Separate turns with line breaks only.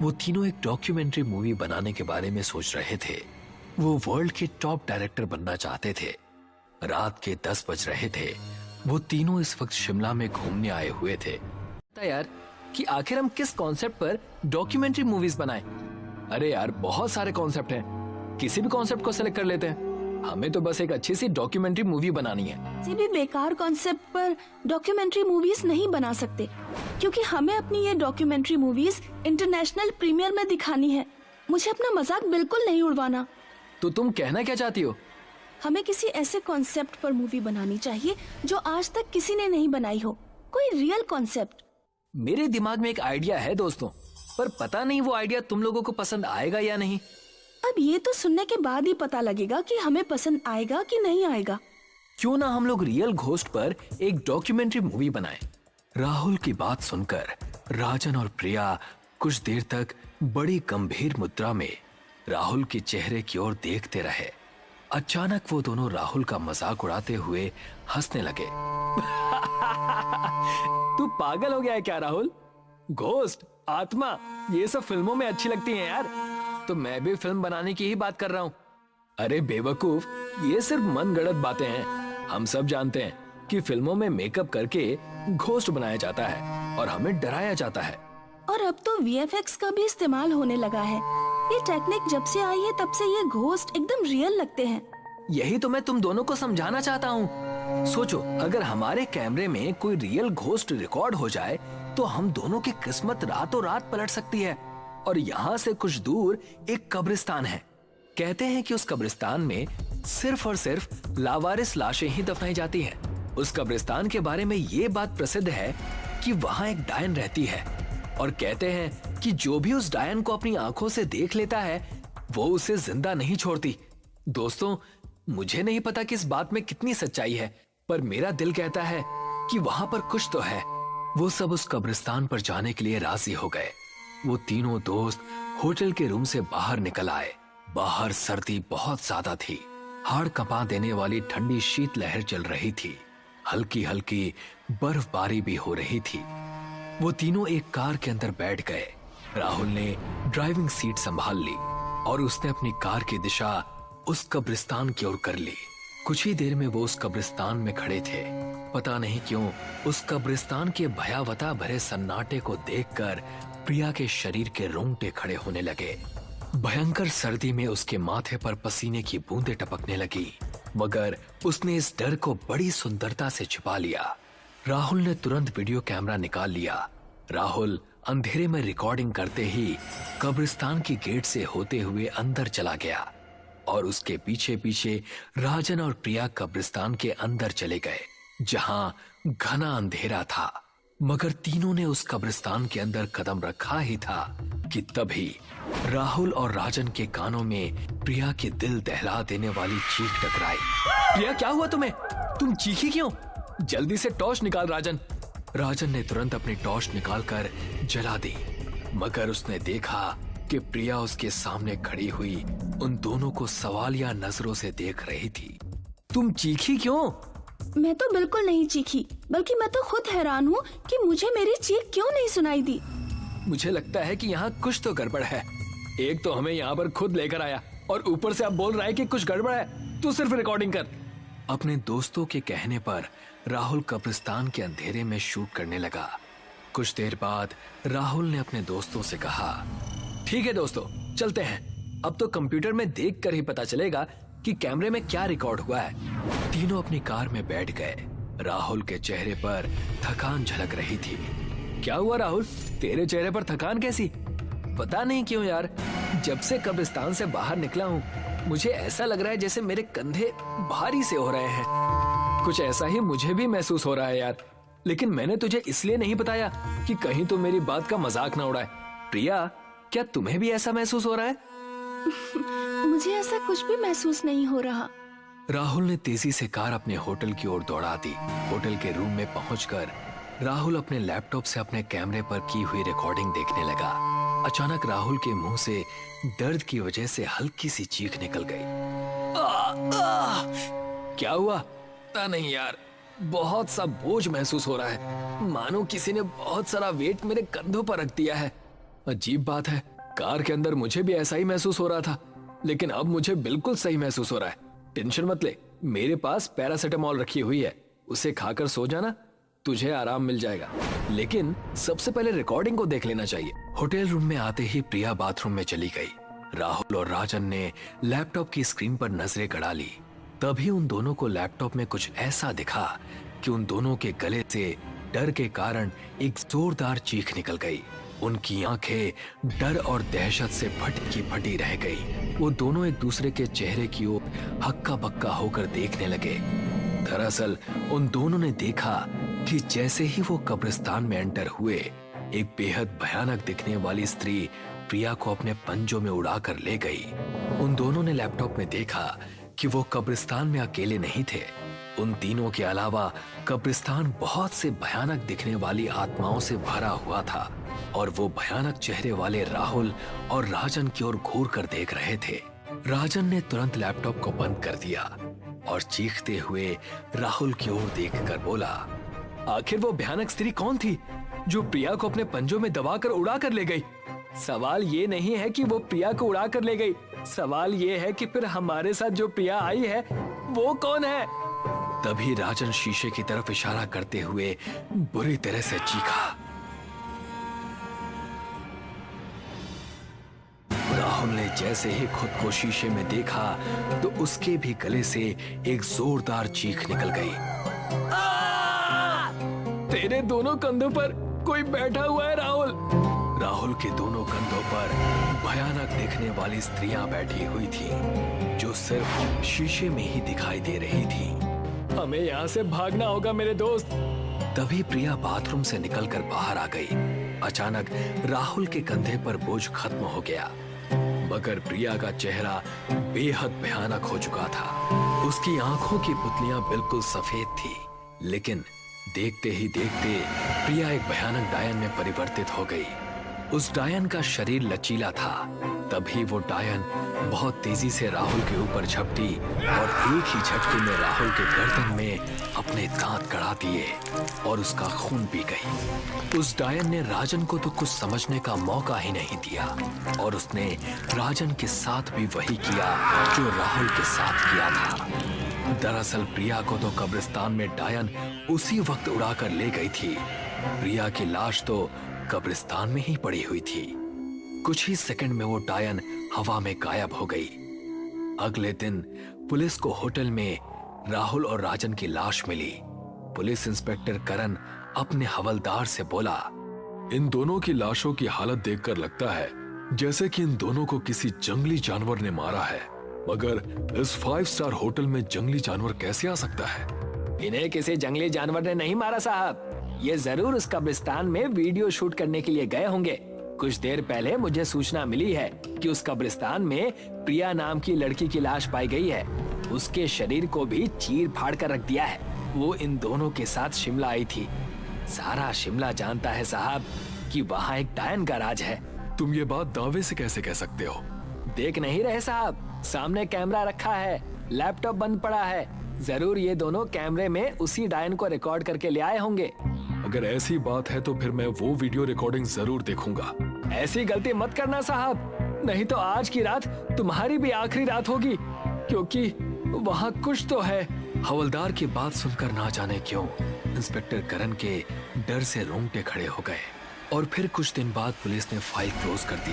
वो तीनों एक डॉक्यूमेंट्री मूवी बनाने के बारे में सोच रहे थे। वो वर्ल्ड के टॉप डायरेक्टर बनना चाहते थे। रात के 10 बज रहे थे। वो तीनों इस वक्त शिमला में घूमने आए हुए थे।
यार कि आखिर हम किस कॉन्सेप्ट पर डॉक्यूमेंट्री मूवीज बनाएं? अरे यार बहुत सारे कॉन्सेप्ट हैं, किसी भी कॉन्सेप्ट को सिलेक्ट कर लेते हैं। हमें तो बस एक अच्छी सी डॉक्यूमेंट्री मूवी बनानी है।
किसी भी बेकार कॉन्सेप्ट पर डॉक्यूमेंट्री मूवीज नहीं बना सकते, क्योंकि हमें अपनी ये डॉक्यूमेंट्री मूवीज इंटरनेशनल प्रीमियर में दिखानी है। मुझे अपना मजाक बिल्कुल नहीं उड़वाना।
तो तुम कहना क्या चाहती हो?
हमें किसी ऐसे कॉन्सेप्ट पर मूवी बनानी चाहिए जो आज तक किसी ने नहीं बनाई हो, कोई रियल कॉन्सेप्ट।
मेरे दिमाग में एक आइडिया है दोस्तों, पर पता नहीं वो आइडिया तुम लोगों को पसंद आएगा या नहीं।
अब ये तो सुनने के बाद ही पता लगेगा कि हमें पसंद आएगा कि नहीं आएगा।
क्यों ना हम लोग रियल घोस्ट पर एक डॉक्यूमेंट्री मूवी बनाएं।
राहुल की बात सुनकर राजन और प्रिया कुछ देर तक बड़ी गंभीर मुद्रा में राहुल के चेहरे की ओर देखते रहे। अचानक वो दोनों राहुल का मजाक उड़ाते हुए हंसने लगे।
तू पागल हो गया है क्या राहुल? घोस्ट, आत्मा, ये सब फिल्मों में अच्छी लगती हैं यार। तो मैं भी फिल्म बनाने की ही बात कर रहा हूँ। अरे बेवकूफ, ये सिर्फ मनगढ़ंत बातें हैं। हम सब जानते हैं कि फिल्मों में मेकअप करके घोस्ट बनाया जाता है और हमें डराया जाता है।
और अब तो VFX का भी इस्तेमाल होने लगा है। ये टेक्निक जब से आई है तब से ये घोस्ट एकदम रियल लगते हैं।
यही तो मैं तुम दोनों को समझाना चाहता हूँ। सोचो, अगर हमारे कैमरे में कोई रियल घोस्ट रिकॉर्ड हो जाए तो हम दोनों की किस्मत रातों रात पलट सकती है। और यहाँ से कुछ दूर एक कब्रिस्तान है। कहते हैं कि उस कब्रिस्तान में सिर्फ और सिर्फ लावारिस लाशें ही दफनाई जाती हैं। उस कब्रिस्तान के बारे में ये बात प्रसिद्ध है कि वहाँ एक डायन रहती है और कहते हैं कि जो भी उस डायन को अपनी आंखों से देख लेता है वो उसे जिंदा नहीं छोड़ती। दोस्तों, मुझे नहीं पता कि इस बात में कितनी सच्चाई है, पर मेरा दिल कहता है कि वहाँ पर कुछ तो है।
वो सब उस कब्रिस्तान पर जाने के लिए राजी हो गए। वो तीनों दोस्त होटल के रूम से बाहर निकल आए। बाहर सर्दी बहुत ज्यादा थी। हाड़ कंपा देने वाली ठंडी शीतलहर चल रही थी। हल्की हल्की बर्फबारी भी हो रही थी। वो तीनों एक कार के अंदर बैठ गए। राहुल ने ड्राइविंग सीट संभाल ली और उसने अपनी कार की दिशा उस कब्रिस्तान की ओर कर ली। कुछ ही देर में वो उस कब्रिस्तान में खड़े थे। पता नहीं क्यों उस कब्रिस्तान के भयावता भरे सन्नाटे को देखकर प्रिया के शरीर के रोंगटे खड़े होने लगे। भयंकर सर्दी में उसके माथे पर पसीने की बूंदें टपकने लगी, मगर उसने इस डर को बड़ी सुंदरता से छिपा लिया। राहुल ने तुरंत वीडियो कैमरा निकाल लिया। राहुल अंधेरे में रिकॉर्डिंग करते ही कब्रिस्तान की गेट से होते हुए अंदर चला गया और उसके पीछे पीछे राजन और प्रिया कब्रिस्तान के अंदर चले गए, जहां घना अंधेरा था। मगर तीनों ने उस कब्रिस्तान के अंदर कदम रखा ही था कि तभी राहुल और राजन के कानों में प्रिया के दिल दहला देने वाली चीख टकराई।
प्रिया, क्या हुआ तुम्हें? तुम चीखी क्यों? जल्दी से टॉर्च निकाल राजन।
राजन ने तुरंत अपनी टॉर्च निकालकर जला दी, मगर उसने देखा कि प्रिया उसके सामने खड़ी हुई उन दोनों को सवालिया नजरों से देख रही थी।
तुम चीखी क्यों?
मैं तो बिल्कुल नहीं चीखी, बल्कि मैं तो खुद हैरान हूँ कि मुझे मेरी चीख क्यों नहीं सुनाई दी।
मुझे लगता है कि यहाँ कुछ तो गड़बड़ है। एक तो हमें यहाँ पर खुद लेकर आया और ऊपर से अब बोल रहा है कि कुछ गड़बड़ है। तू सिर्फ रिकॉर्डिंग कर।
अपने दोस्तों के कहने पर राहुल कब्रिस्तान के अंधेरे में शूट करने लगा। कुछ देर बाद राहुल ने अपने दोस्तों से कहा,
ठीक है दोस्तों, चलते हैं। अब तो कंप्यूटर में देख कर ही पता चलेगा कि कैमरे में क्या रिकॉर्ड हुआ है।
तीनों अपनी कार में बैठ गए। राहुल के चेहरे पर थकान झलक रही थी।
क्या हुआ राहुल, तेरे चेहरे पर थकान कैसी? पता नहीं क्यों यार, जब से कब्रिस्तान से बाहर निकला हूँ मुझे ऐसा लग रहा है जैसे मेरे कंधे भारी से हो रहे हैं। कुछ ऐसा ही मुझे भी महसूस हो रहा है यार, लेकिन मैंने तुझे इसलिए नहीं बताया कि कहीं तो मेरी बात का मजाक ना उड़ाए। प्रिया, क्या तुम्हें भी ऐसा महसूस हो रहा है?
मुझे ऐसा कुछ भी महसूस नहीं हो रहा।
राहुल ने तेजी से कार अपने होटल की ओर दौड़ा दी। होटल के रूम में पहुंचकर राहुल अपने लैपटॉप से अपने कैमरे पर की हुई रिकॉर्डिंग देखने लगा। अचानक राहुल के मुंह से दर्द की वजह से हल्की सी चीख निकल गई।
क्या हुआ? पता नहीं यार, बहुत सा बोझ महसूस हो रहा है, मानो किसी ने बहुत सारा वेट मेरे कंधों पर रख दिया है। अजीब बात है, कार के अंदर मुझे भी ऐसा ही महसूस हो रहा था, लेकिन अब मुझे बिल्कुल सही महसूस हो रहा है। टेंशन मत ले, मेरे पास पैरासिटामोल रखी हुई है, उसे खाकर सो जाना, तुझे आराम मिल जाएगा। लेकिन सबसे पहले रिकॉर्डिंग को देख लेना चाहिए।
होटल रूम में आते ही प्रिया बाथरूम में चली गई। राहुल और राजन ने लैपटॉप की स्क्रीन पर नजरें गड़ा ली। तभी उन दोनों को लैपटॉप में कुछ ऐसा दिखा कि उन दोनों के गले से डर के कारण एक जोरदार चीख निकल गई। उनकी आंखें डर और दहशत से फटी की फटी रह गई। वो दोनों एक दूसरे के चेहरे की ओर हक्का बक्का होकर देखने लगे। दरअसल उन दोनों ने देखा कि जैसे ही वो कब्रिस्तान में एंटर हुए, एक बेहद भयानक दिखने वाली स्त्री प्रिया को अपने पंजों में उड़ाकर ले गई। उन दोनों ने लैपटॉप में देखा कि वो कब्रिस्तान में अकेले नहीं थे। उन तीनों के अलावा कब्रिस्तान बहुत से भयानक दिखने वाली आत्माओं से भरा हुआ था और वो भयानक चेहरे वाले राहुल और राजन की ओर घूर कर देख रहे थे। राजन ने तुरंत लैपटॉप को बंद कर दिया और चीखते हुए राहुल की ओर देखकर बोला,
आखिर वो भयानक स्त्री कौन थी जो प्रिया को अपने पंजों में दबाकर उड़ा कर ले गई? सवाल ये नहीं है कि वो प्रिया को उड़ा कर ले गई, सवाल ये है कि फिर हमारे साथ जो प्रिया आई है वो कौन है?
तभी राजन शीशे की तरफ इशारा करते हुए बुरी तरह से चीखा। राहुल ने जैसे ही खुद को शीशे में देखा तो उसके भी गले से एक जोरदार चीख निकल गई।
तेरे दोनों कंधों पर कोई बैठा हुआ है राहुल।
राहुल के दोनों कंधों पर भयानक दिखने वाली स्त्रियां बैठी हुई थी जो सिर्फ शीशे में ही दिखाई दे रही थी।
हमें यहाँ से भागना होगा मेरे दोस्त।
तभी प्रिया बाथरूम से निकलकर बाहर आ गई। अचानक राहुल के कंधे पर बोझ खत्म हो गया, मगर प्रिया का चेहरा बेहद भयानक हो चुका था। उसकी आंखों की पुतलियां बिल्कुल सफेद थी, लेकिन देखते ही देखते प्रिया एक भयानक डायन में परिवर्तित हो गई। उस डायन का शरीर लचीला था। तभी वो डायन बहुत तेजी से राहुल के ऊपर झपटी और एक ही झटके में राहुल के गर्दन में अपने दांत गड़ा दिए और उसका खून पी गई। उस डायन ने राजन को तो कुछ समझने का मौका ही नहीं दिया और उसने राजन के साथ भी वही किया जो राहुल के साथ किया था। दरअसल प्रिया को तो कब्रिस्तान में डायन उसी वक्त उड़ाकर ले गई थी। प्रिया की लाश तो कब्रिस्तान में ही पड़ी हुई थी। कुछ ही सेकंड में वो डायन हवा में गायब हो गई। अगले दिन पुलिस को होटल में राहुल और राजन की लाश मिली। पुलिस इंस्पेक्टर करण अपने हवलदार से बोला,
इन दोनों की लाशों की हालत देखकर लगता है जैसे कि इन दोनों को किसी जंगली जानवर ने मारा है, मगर इस 5 स्टार होटल में जंगली जानवर कैसे आ सकता है?
इन्हें किसी जंगली जानवर ने नहीं मारा साहब, ये जरूर उस कब्रिस्तान में वीडियो शूट करने के लिए गए होंगे। कुछ देर पहले मुझे सूचना मिली है कि उस कब्रिस्तान में प्रिया नाम की लड़की की लाश पाई गई है। उसके शरीर को भी चीर फाड़ कर रख दिया है। वो इन दोनों के साथ शिमला आई थी। सारा शिमला जानता है साहब कि वहाँ एक डायन का राज है।
तुम ये बात दावे से कैसे कह सकते हो?
देख नहीं रहे साहब, सामने कैमरा रखा है, लैपटॉप बंद पड़ा है। जरूर ये दोनों कैमरे में उसी डायन को रिकॉर्ड करके ले आए होंगे।
अगर ऐसी बात है तो फिर मैं वो वीडियो रिकॉर्डिंग जरूर देखूंगा।
ऐसी गलती मत करना साहब, नहीं तो आज की रात तुम्हारी भी आखिरी रात होगी, क्योंकि वहाँ कुछ तो है।
हवलदार की बात सुनकर ना जाने क्यों इंस्पेक्टर करण के डर से रोंगटे खड़े हो गए और फिर कुछ दिन बाद पुलिस ने फाइल क्लोज कर दी।